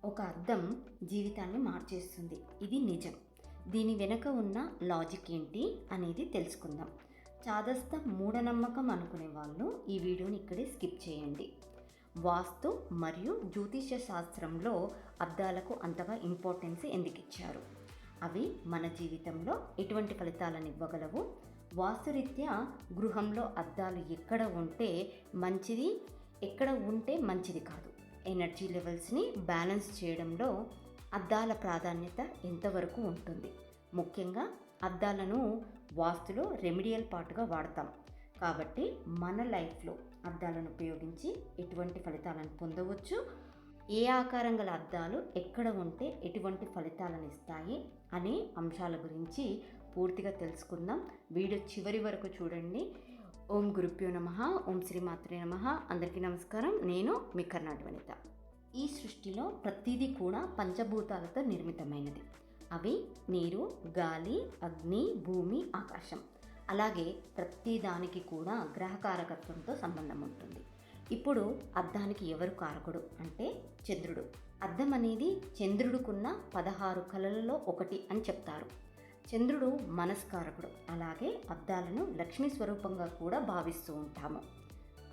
ఒక అద్దం జీవితాన్ని మార్చేస్తుంది. ఇది నిజం. దీని వెనుక ఉన్న లాజిక్ ఏంటి అనేది తెలుసుకుందాం. చాదస్త మూఢనమ్మకం అనుకునే వాళ్ళు ఈ వీడియోని ఇక్కడే స్కిప్ చేయండి. వాస్తు మరియు జ్యోతిష్య శాస్త్రంలో అద్దాలకు అంతగా ఇంపార్టెన్స్ ఎందుకు ఇచ్చారు? అవి మన జీవితంలో ఎటువంటి ఫలితాలను ఇవ్వగలవు? వాస్తురీత్యా గృహంలో అద్దాలు ఎక్కడ ఉంటే మంచిది, ఎక్కడ ఉంటే మంచిది కాదు, ఎనర్జీ లెవెల్స్ని బ్యాలెన్స్ చేయడంలో అద్దాల ప్రాధాన్యత ఎంతవరకు ఉంటుంది? ముఖ్యంగా అద్దాలను వాస్తులో రెమిడియల్ పార్ట్గా వాడతాం కాబట్టి మన లైఫ్లో అద్దాలను ఉపయోగించి ఎటువంటి ఫలితాలను పొందవచ్చు, ఏ ఆకారం గల అద్దాలు ఎక్కడ ఉంటే ఎటువంటి ఫలితాలను ఇస్తాయి అనే అంశాల గురించి పూర్తిగా తెలుసుకుందాం. వీడియో చివరి వరకు చూడండి. ఓం గురుభ్యో నమః, ఓం శ్రీ మాత్రే నమః. అందరికీ నమస్కారం. నేను మీ కర్ణాటక వనిత. ఈ సృష్టిలో ప్రతిదీ కూడా పంచభూతాలతో నిర్మితమైనది. అవి నీరు, గాలి, అగ్ని, భూమి, ఆకాశం. అలాగే ప్రతి దానికి కూడా గ్రహకారకత్వంతో సంబంధం ఉంటుంది. ఇప్పుడు అద్దానికి ఎవరు కారకుడు అంటే చంద్రుడు. అద్దం అనేది చంద్రుడికున్న 16 కళలలో ఒకటి అని చెప్తారు. చంద్రుడు మనస్కారకుడు. అలాగే అద్దాలను లక్ష్మీ స్వరూపంగా కూడా భావిస్తూ ఉంటాము.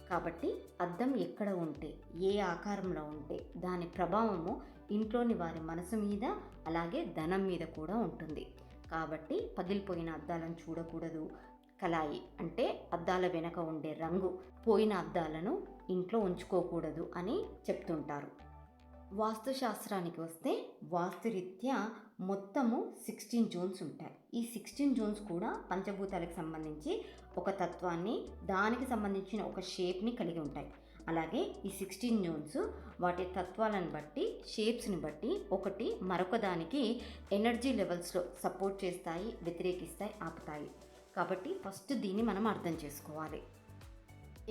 కాబట్టి అద్దం ఎక్కడ ఉంటే, ఏ ఆకారంలో ఉంటే దాని ప్రభావము ఇంట్లోని వారి మనసు మీద, అలాగే ధనం మీద కూడా ఉంటుంది. కాబట్టి పగిలిపోయిన అద్దాలను చూడకూడదు. కలాయి అంటే అద్దాల వెనక ఉండే రంగు పోయిన అద్దాలను ఇంట్లో ఉంచుకోకూడదు అని చెప్తుంటారు. వాస్తుశాస్త్రానికి వస్తే వాస్తురీత్యా మొత్తము 16 జోన్స్ ఉంటాయి. ఈ 16 జోన్స్ కూడా పంచభూతాలకు సంబంధించి ఒక తత్వాన్ని, దానికి సంబంధించిన ఒక షేప్ని కలిగి ఉంటాయి. అలాగే ఈ 16 జోన్స్ వాటి తత్వాలను బట్టి, షేప్స్ని బట్టి ఒకటి మరొక దానికి ఎనర్జీ లెవెల్స్లో సపోర్ట్ చేస్తాయి, వ్యతిరేకిస్తాయి, ఆపుతాయి. కాబట్టి ఫస్ట్ దీన్ని మనం అర్థం చేసుకోవాలి.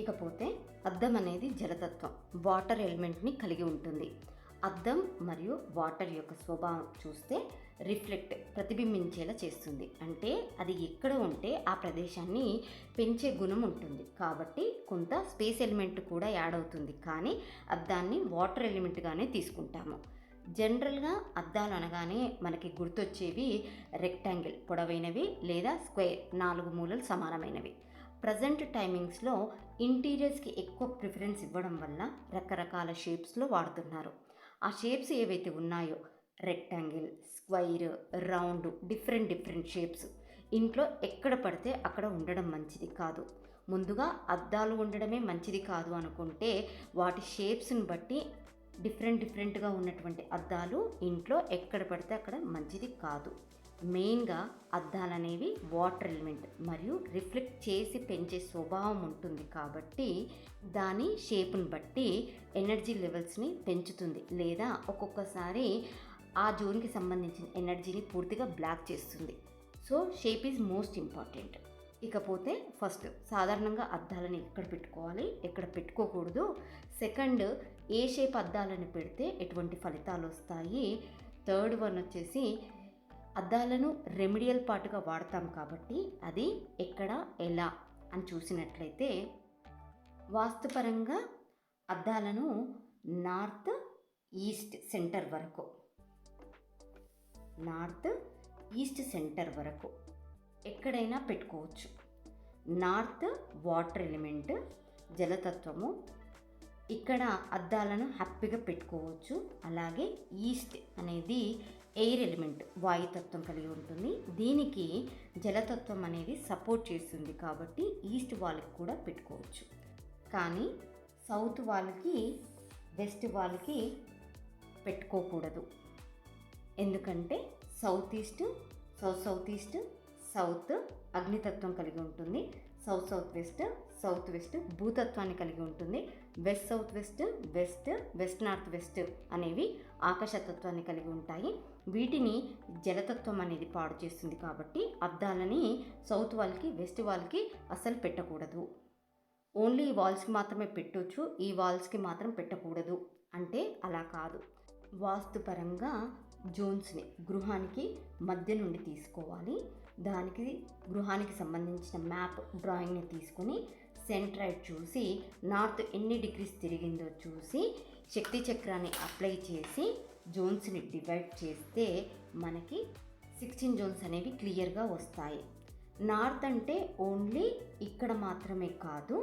ఇకపోతే అద్దం అనేది జలతత్వం, వాటర్ ఎలిమెంట్ని కలిగి ఉంటుంది. అద్దం మరియు వాటర్ యొక్క స్వభావం చూస్తే రిఫ్లెక్ట్, ప్రతిబింబించేలా చేస్తుంది. అంటే అది ఎక్కడ ఉంటే ఆ ప్రదేశాన్ని పెంచే గుణం ఉంటుంది. కాబట్టి కొంత స్పేస్ ఎలిమెంట్ కూడా యాడ్ అవుతుంది. కానీ అద్దాన్ని వాటర్ ఎలిమెంట్గానే తీసుకుంటాము. జనరల్గా అద్దాలు అనగానే మనకి గుర్తొచ్చేవి రెక్టాంగిల్, పొడవైనవి, లేదా స్క్వేర్, 4 మూలలు సమానమైనవి. ప్రజెంట్ టైమింగ్స్లో ఇంటీరియర్స్కి ఎక్కువ ప్రిఫరెన్స్ ఇవ్వడం వల్ల రకరకాల షేప్స్లో వాడుతున్నారు. ఆ షేప్స్ ఏవైతే ఉన్నాయో rectangle, square, round, different shapes ఇంట్లో ఎక్కడ పడితే అక్కడ ఉండడం మంచిది కాదు. ముందుగా అద్దాలు ఉండడమే మంచిది కాదు అనుకుంటే వాటి షేప్స్ని బట్టి డిఫరెంట్గా ఉన్నటువంటి అద్దాలు ఇంట్లో ఎక్కడ పడితే అక్కడ మంచిది కాదు. మెయిన్గా అద్దాలు అనేవి వాటర్ ఎలిమెంట్ మరియు రిఫ్లెక్ట్ చేసి పెంచే స్వభావం ఉంటుంది. కాబట్టి దాని షేప్ని బట్టి ఎనర్జీ లెవెల్స్ని పెంచుతుంది, లేదా ఒక్కొక్కసారి ఆ జోన్కి సంబంధించిన ఎనర్జీని పూర్తిగా బ్లాక్ చేస్తుంది. So shape is most important. ఇకపోతే ఫస్ట్ సాధారణంగా అద్దాలని ఎక్కడ పెట్టుకోవాలి, ఎక్కడ పెట్టుకోకూడదు. సెకండ్, ఏ షేప్ అద్దాలను పెడితే ఎటువంటి ఫలితాలు వస్తాయి. థర్డ్ వన్ వచ్చేసి అద్దాలను రెమిడియల్ పార్ట్గా వాడతాం కాబట్టి అది ఎక్కడ, ఎలా అని చూసినట్లయితే వాస్తుపరంగా అద్దాలను నార్త్ ఈస్ట్ సెంటర్ వరకు ఎక్కడైనా పెట్టుకోవచ్చు. నార్త్ వాటర్ ఎలిమెంట్, జలతత్వము, ఇక్కడ అద్దాలను హ్యాపీగా పెట్టుకోవచ్చు. అలాగే ఈస్ట్ అనేది ఎయిర్ ఎలిమెంట్, వాయుతత్వం కలిగి ఉంటుంది. దీనికి జలతత్వం అనేది సపోర్ట్ చేస్తుంది కాబట్టి ఈస్ట్ వాళ్ళకి కూడా పెట్టుకోవచ్చు. కానీ సౌత్ వాళ్ళకి, వెస్ట్ వాళ్ళకి పెట్టుకోకూడదు. ఎందుకంటే south east, south east, south అగ్నితత్వం కలిగి ఉంటుంది. సౌత్ వెస్ట్ భూతత్వాన్ని కలిగి ఉంటుంది. వెస్ట్ నార్త్ వెస్ట్ అనేవి ఆకాశతత్వాన్ని కలిగి ఉంటాయి. వీటిని జలతత్వం అనేది పాడు చేస్తుంది. కాబట్టి అద్దాలని సౌత్ వాళ్ళకి, వెస్ట్ వాళ్ళకి అస్సలు పెట్టకూడదు. ఓన్లీ ఈ వాల్స్కి మాత్రమే పెట్టవచ్చు, ఈ వాల్స్కి మాత్రం పెట్టకూడదు అంటే అలా కాదు. వాస్తుపరంగా జోన్స్ని గృహానికి మధ్య నుండి తీసుకోవాలి. దానికి గృహానికి సంబంధించిన మ్యాప్, డ్రాయింగ్ని తీసుకొని సెంట్రైడ్ చూసి నార్త్ ఎన్ని డిగ్రీస్ తిరిగిందో చూసి శక్తి చక్రాన్ని అప్లై చేసి జోన్స్ని డివైడ్ చేస్తే మనకి 16 జోన్స్ అనేవి క్లియర్గా వస్తాయి. నార్త్ అంటే ఓన్లీ ఇక్కడ మాత్రమే కాదు,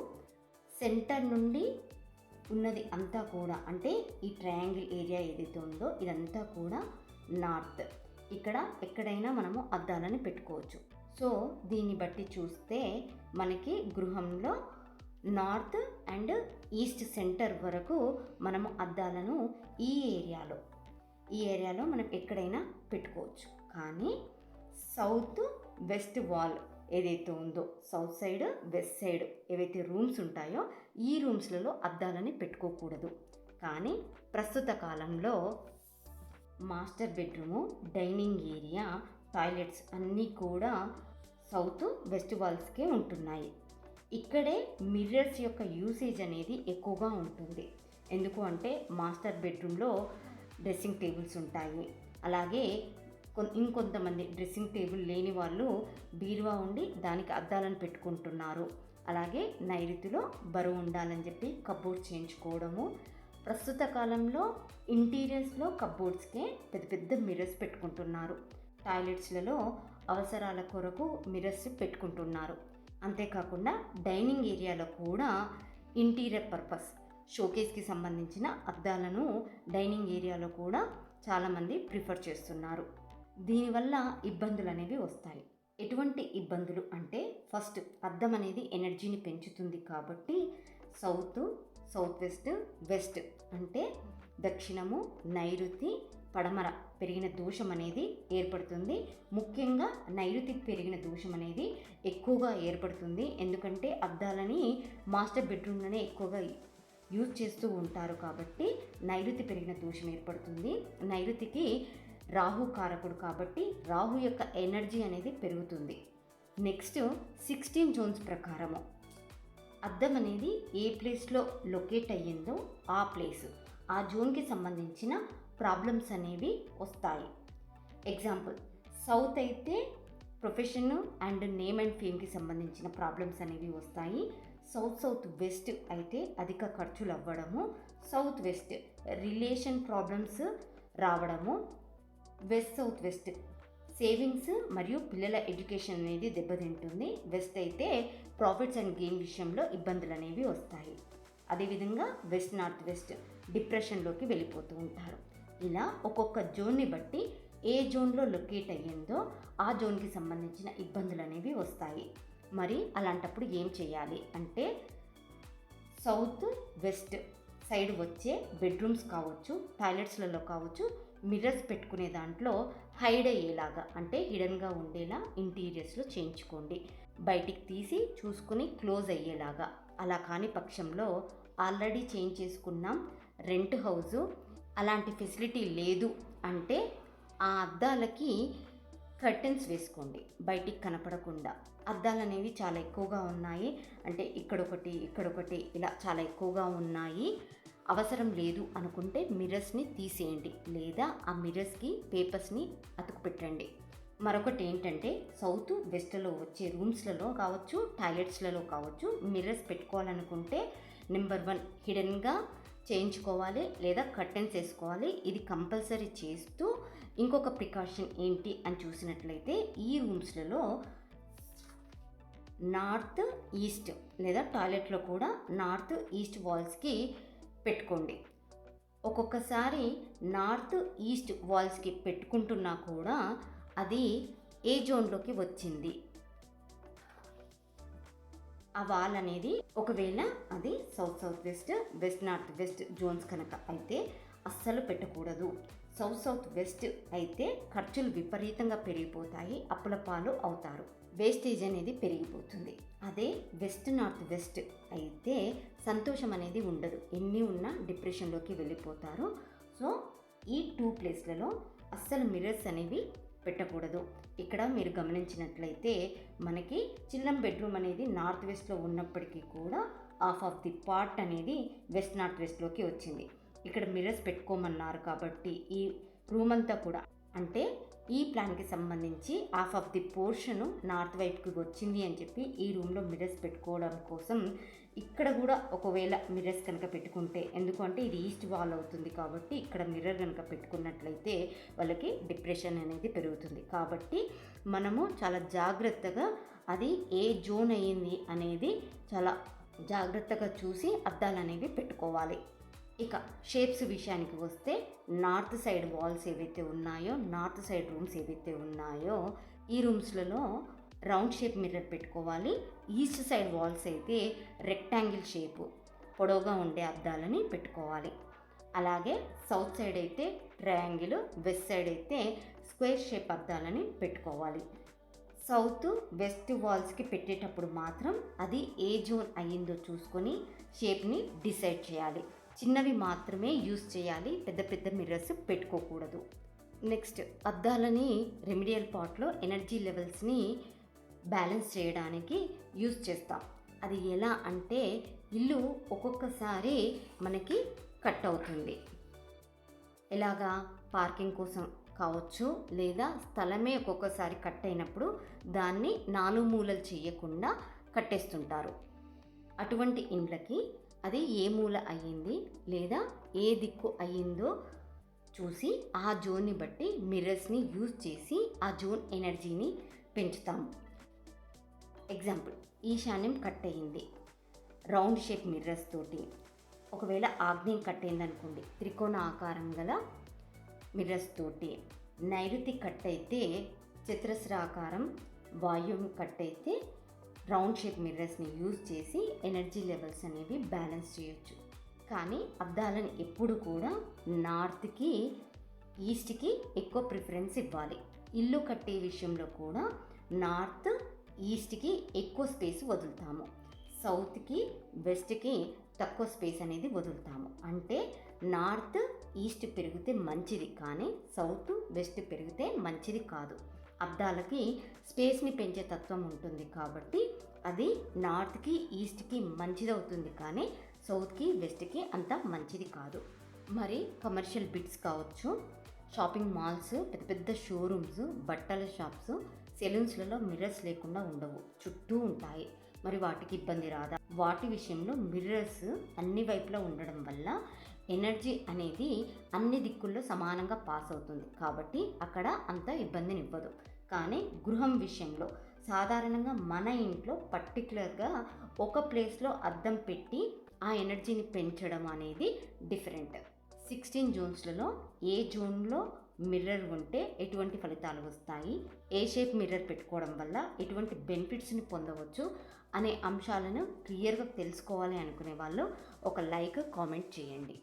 సెంటర్ నుండి ఉన్నది అంతా కూడా, అంటే ఈ ట్రయాంగిల్ ఏరియా ఏదైతే ఉందో ఇదంతా కూడా నార్త్. ఇక్కడ ఎక్కడైనా మనము అద్దాలని పెట్టుకోవచ్చు. సో దీన్ని బట్టి చూస్తే మనకి గృహంలో నార్త్ అండ్ ఈస్ట్ సెంటర్ వరకు మనము అద్దాలను ఈ ఏరియాలో మనం ఎక్కడైనా పెట్టుకోవచ్చు. కానీ సౌత్ వెస్ట్ వాల్ ఏదైతే ఉందో, సౌత్ సైడ్ వెస్ట్ సైడ్ ఏవైతే రూమ్స్ ఉంటాయో ఈ రూమ్స్లలో అద్దాలని పెట్టుకోకూడదు. కానీ ప్రస్తుత కాలంలో master bedroom, dining area, toilets అన్నీ కూడా సౌత్ వెస్ట్ వాల్స్కే ఉంటున్నాయి. ఇక్కడే మిర్రర్స్ యొక్క యూసేజ్ అనేది ఎక్కువగా ఉంటుంది. ఎందుకు అంటే మాస్టర్ బెడ్రూమ్లో డ్రెస్సింగ్ టేబుల్స్ ఉంటాయి. అలాగే ఇంకొంతమంది డ్రెస్సింగ్ టేబుల్ లేని వాళ్ళు బీరువా ఉండి దానికి అద్దాలను పెట్టుకుంటున్నారు. అలాగే నైరుతిలో బరువు ఉండాలని చెప్పి కబోర్డ్స్ చేయించుకోవడము. ప్రస్తుత కాలంలో ఇంటీరియర్స్లో కబోర్డ్స్కే పెద్ద పెద్ద మిర్రర్స్ పెట్టుకుంటున్నారు. టాయిలెట్స్లలో అవసరాల కొరకు మిర్రర్స్ పెట్టుకుంటున్నారు. అంతేకాకుండా డైనింగ్ ఏరియాలో కూడా ఇంటీరియర్ పర్పస్ షోకేస్కి సంబంధించిన అద్దాలను డైనింగ్ ఏరియాలో కూడా చాలామంది ప్రిఫర్ చేస్తున్నారు. దీనివల్ల ఇబ్బందులు అనేవి వస్తాయి. ఎటువంటి ఇబ్బందులు అంటే, ఫస్ట్ అద్దం అనేది ఎనర్జీని పెంచుతుంది కాబట్టి సౌత్ వెస్ట్ అంటే దక్షిణము, నైరుతి, పడమర పెరిగిన దోషం అనేది ఏర్పడుతుంది. ముఖ్యంగా నైరుతి పెరిగిన దోషం అనేది ఎక్కువగా ఏర్పడుతుంది. ఎందుకంటే అద్దాలని మాస్టర్ బెడ్రూమ్లోనే ఎక్కువగా యూజ్ చేస్తూ ఉంటారు కాబట్టి నైరుతి పెరిగిన దోషం ఏర్పడుతుంది. నైరుతికి రాహు కారకుడు కాబట్టి రాహు యొక్క ఎనర్జీ అనేది పెరుగుతుంది. నెక్స్ట్ 16 జోన్స్ ప్రకారము అద్దం అనేది ఏ ప్లేస్లో లొకేట్ అయ్యిందో ఆ జోన్కి సంబంధించిన ప్రాబ్లమ్స్ అనేవి వస్తాయి. ఎగ్జాంపుల్, సౌత్ అయితే ప్రొఫెషన్ అండ్ నేమ్ అండ్ ఫేమ్కి సంబంధించిన ప్రాబ్లమ్స్ అనేవి వస్తాయి. సౌత్ వెస్ట్ అయితే అధిక ఖర్చులు అవ్వడము, సౌత్ వెస్ట్ రిలేషన్ ప్రాబ్లమ్స్ రావడము, సౌత్ వెస్ట్ సేవింగ్స్ మరియు పిల్లల ఎడ్యుకేషన్ అనేది దెబ్బతింటుంది. వెస్ట్ అయితే ప్రాఫిట్స్ అండ్ గెయిన్ విషయంలో ఇబ్బందులు అనేవి వస్తాయి. అదేవిధంగా నార్త్ వెస్ట్ డిప్రెషన్లోకి వెళ్ళిపోతూ ఉంటారు. ఇలా ఒక్కొక్క జోన్ని బట్టి ఏ జోన్లో లొకేట్ అయ్యిందో ఆ జోన్కి సంబంధించిన ఇబ్బందులు అనేవి వస్తాయి. మరి అలాంటప్పుడు ఏం చేయాలి అంటే, సౌత్ వెస్ట్ సైడ్ వచ్చే బెడ్రూమ్స్ కావచ్చు, టాయిలెట్స్లలో కావచ్చు, మిర్రర్స్ పెట్టుకునే దాంట్లో హైడ్ అయ్యేలాగా, అంటే హిడన్గా ఉండేలా ఇంటీరియర్స్లో చేయించుకోండి. బయటికి తీసి చూసుకుని క్లోజ్ అయ్యేలాగా. అలా కాని పక్షంలో ఆల్రెడీ చేంజ్ చేసుకున్నాం, రెంట్ హౌసు, అలాంటి ఫెసిలిటీ లేదు అంటే ఆ అద్దాలకి కర్టెన్స్ వేసుకోండి బయటికి కనపడకుండా. అద్దాలు అనేవి చాలా ఎక్కువగా ఉన్నాయి అంటే ఇక్కడొకటి ఇలా చాలా ఎక్కువగా ఉన్నాయి, అవసరం లేదు అనుకుంటే మిర్రర్స్ని తీసేయండి, లేదా ఆ మిర్రర్స్కి పేపర్స్ని అతుకు పెట్టండి. మరొకటి ఏంటంటే, సౌత్ వెస్ట్లో వచ్చే రూమ్స్లలో కావచ్చు, టాయిలెట్స్లలో కావచ్చు, మిర్రర్స్ పెట్టుకోవాలనుకుంటే నెంబర్ 1 హిడెన్గా చేయించుకోవాలి లేదా కర్టెన్స్ వేసుకోవాలి. ఇది కంపల్సరీ చేస్తూ ఇంకొక ప్రికాషన్ ఏంటి అని చూసినట్లయితే, ఈ రూమ్స్లలో నార్త్ ఈస్ట్ లేదా టాయిలెట్లో కూడా నార్త్ ఈస్ట్ వాల్స్కి పెట్టుకోండి. ఒక్కొక్కసారి నార్త్ ఈస్ట్ వాల్స్కి పెట్టుకుంటున్నా కూడా అది ఏ జోన్లోకి వచ్చింది, ఆ వాల్ అనేది ఒకవేళ అది south west north west zones కనుక అయితే అస్సలు పెట్టకూడదు. సౌత్ వెస్ట్ అయితే ఖర్చులు విపరీతంగా పెరిగిపోతాయి, అప్పుల పాలు అవుతారు, వేస్టేజ్ అనేది పెరిగిపోతుంది. అదే నార్త్ వెస్ట్ అయితే సంతోషం అనేది ఉండదు, ఎన్ని ఉన్నా డిప్రెషన్లోకి వెళ్ళిపోతారు. సో ఈ 2 ప్లేస్లలో అస్సలు మిర్రర్స్ అనేవి పెట్టకూడదు. ఇక్కడ మీరు గమనించినట్లయితే మనకి చిల్లం బెడ్రూమ్ అనేది నార్త్ వెస్ట్లో ఉన్నప్పటికీ కూడా హాఫ్ ఆఫ్ ది పార్ట్ అనేది నార్త్ వెస్ట్లోకి వచ్చింది. ఇక్కడ మిర్రర్స్ పెట్టుకోమన్నారు కాబట్టి ఈ రూమ్ అంతా కూడా, అంటే ఈ ప్లాన్కి సంబంధించి half of the portion north వైపుకి వచ్చింది అని చెప్పి ఈ రూమ్లో మిర్రర్స్ పెట్టుకోవడం కోసం ఇక్కడ కూడా ఒకవేళ మిర్రర్స్ కనుక పెట్టుకుంటే, ఎందుకంటే ఇది ఈస్ట్ వాల్ అవుతుంది కాబట్టి ఇక్కడ మిర్రర్ కనుక పెట్టుకున్నట్లయితే వాళ్ళకి డిప్రెషన్ అనేది పెరుగుతుంది. కాబట్టి మనము చాలా జాగ్రత్తగా అది ఏ జోన్ అయ్యింది అనేది చాలా జాగ్రత్తగా చూసి అద్దాలు అనేవి పెట్టుకోవాలి. ఇక షేప్స్ విషయానికి వస్తే నార్త్ సైడ్ వాల్స్ ఏవైతే ఉన్నాయో, నార్త్ సైడ్ రూమ్స్ ఏవైతే ఉన్నాయో ఈ రూమ్స్లలో రౌండ్ షేప్ మిర్రర్ పెట్టుకోవాలి. ఈస్ట్ సైడ్ వాల్స్ అయితే రెక్టాంగిల్ షేపు పొడవుగా ఉండే అద్దాలని పెట్టుకోవాలి. అలాగే సౌత్ సైడ్ అయితే ట్రయాంగిల్, వెస్ట్ సైడ్ అయితే స్క్వేర్ షేప్ అద్దాలని పెట్టుకోవాలి. సౌత్ వెస్ట్ వాల్స్కి పెట్టేటప్పుడు మాత్రం అది ఏ జోన్ అయ్యిందో చూసుకొని షేప్ని డిసైడ్ చేయాలి. చిన్నవి మాత్రమే యూస్ చేయాలి, పెద్ద పెద్ద మిర్రర్స్ పెట్టుకోకూడదు. నెక్స్ట్, అద్దాలని రెమిడియల్ పాట్లో ఎనర్జీ లెవెల్స్ని బ్యాలెన్స్ చేయడానికి యూస్ చేస్తాం. అది ఎలా అంటే ఇల్లు ఒక్కొక్కసారి మనకి కట్ అవుతుంది. ఎలాగా? పార్కింగ్ కోసం కావచ్చు, లేదా స్థలమే ఒక్కొక్కసారి కట్ అయినప్పుడు దాన్ని 4 మూలలు చేయకుండా కట్టేస్తుంటారు. అటువంటి ఇండ్లకి అది ఏ మూల అయ్యింది లేదా ఏ దిక్కు అయ్యిందో చూసి ఆ జోన్ని బట్టి మిర్రర్స్ని యూజ్ చేసి ఆ జోన్ ఎనర్జీని పెంచుతాము. ఎగ్జాంపుల్, ఈశాన్యం కట్ అయ్యింది రౌండ్ షేప్ మిర్రర్స్ తోటి. ఒకవేళ ఆగ్నేయం కట్ అయింది అనుకోండి, త్రికోణ ఆకారం గల మిర్రర్స్ తోటి. నైరుతి కట్ అయితే చతురస్రాకారం, వాయువ్యం కట్ అయితే రౌండ్ షేప్ మిర్రర్స్ని యూజ్ చేసి ఎనర్జీ లెవెల్స్ అనేవి బ్యాలెన్స్ చేయొచ్చు. కానీ అద్దాలను ఎప్పుడు కూడా నార్త్కి, ఈస్ట్కి ఎక్కువ ప్రిఫరెన్స్ ఇవ్వాలి. ఇల్లు కట్టే విషయంలో కూడా నార్త్, ఈస్ట్కి ఎక్కువ స్పేస్ వదులుతాము, సౌత్కి, వెస్ట్కి తక్కువ స్పేస్ అనేది వదులుతాము. అంటే నార్త్, ఈస్ట్ పెరిగితే మంచిది, కానీ సౌత్, వెస్ట్ పెరిగితే మంచిది కాదు. అద్దాలకి స్పేస్ని పెంచే తత్వం ఉంటుంది కాబట్టి అది నార్త్కి, ఈస్ట్కి మంచిది అవుతుంది, కానీ సౌత్కి, వెస్ట్కి అంత మంచిది కాదు. మరి కమర్షియల్ బిట్స్ కావచ్చు, షాపింగ్ మాల్స్, పెద్ద పెద్ద షోరూమ్స్, బట్టల షాప్స్, సెలూన్స్లలో మిర్రర్స్ లేకుండా ఉండవు, చుట్టూ ఉంటాయి. మరి వాటికి ఇబ్బంది రాదా? వాటి విషయంలో మిర్రర్స్ అన్ని వైపులా ఉండడం వల్ల ఎనర్జీ అనేది అన్ని దిక్కుల్లో సమానంగా పాస్ అవుతుంది, కాబట్టి అక్కడ అంత ఇబ్బందినివ్వదు. కానీ గృహం విషయంలో సాధారణంగా మన ఇంట్లో పర్టికులర్గా ఒక ప్లేస్లో అద్దం పెట్టి ఆ ఎనర్జీని పెంచడం అనేది డిఫరెంట్. 16 జోన్స్లలో ఏ జోన్లో మిర్రర్ ఉంటే ఎటువంటి ఫలితాలు వస్తాయి, ఏ షేప్ మిర్రర్ పెట్టుకోవడం వల్ల ఎటువంటి బెనిఫిట్స్ని పొందవచ్చు అనే అంశాలను క్లియర్గా తెలుసుకోవాలి అనుకునే వాళ్ళు ఒక లైక్, కామెంట్ చేయండి.